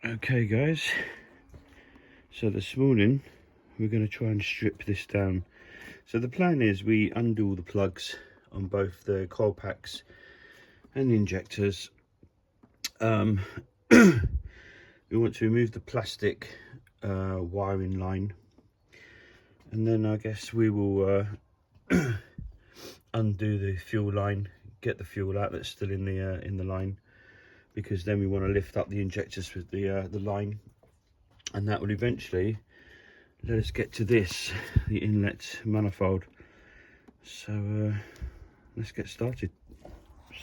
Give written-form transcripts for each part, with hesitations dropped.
Okay guys, so this morning we're going to try and strip this down. So the plan is we undo all the plugs on both the coil packs and the injectors. We want to remove the plastic wiring line, and then I guess we will undo the fuel line, get the fuel out that's still in the line, because then we want to lift up the injectors with the line, and that will eventually let us get to this, the inlet manifold. So let's get started.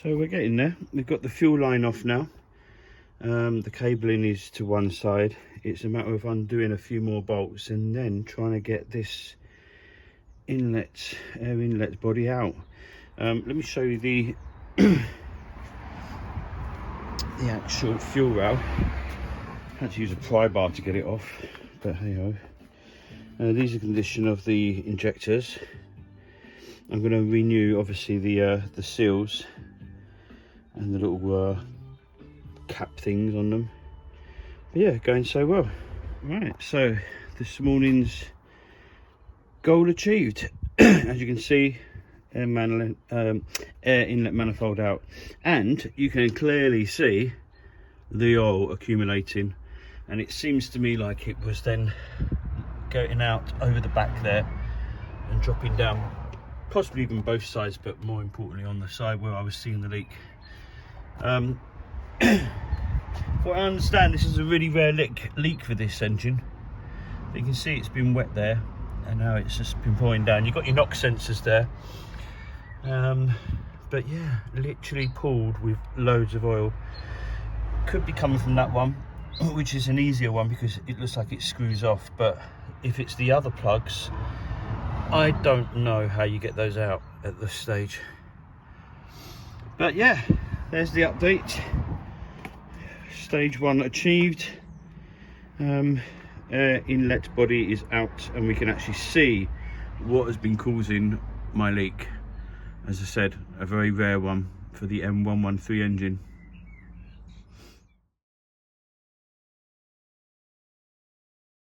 So we're getting there. We've got the fuel line off now. The cabling is to one side. It's a matter of undoing a few more bolts and then trying to get this inlet, air inlet body out. Let me show you the the actual fuel rail. I had to use a pry bar to get it off, but hey ho. These are the condition of the injectors. I'm going to renew obviously the seals and the little cap things on them. But yeah, going so well. Right, so this morning's goal achieved. As you can see, air inlet manifold out, and you can clearly see the oil accumulating, and it seems to me like it was then going out over the back there and dropping down, possibly even both sides, but more importantly on the side where I was seeing the leak. What I understand, this is a really rare leak for this engine. You can see it's been wet there, and now it's just been pouring down. You've got your knock sensors there, but yeah, literally pulled with loads of oil. Could be coming from that one, which is an easier one because it looks like it screws off, but if it's the other plugs, I don't know how you get those out at this stage. But yeah, there's the update. Stage 1 achieved. Air inlet body is out, and we can actually see what has been causing my leak. As I said, a very rare one for the M113 engine.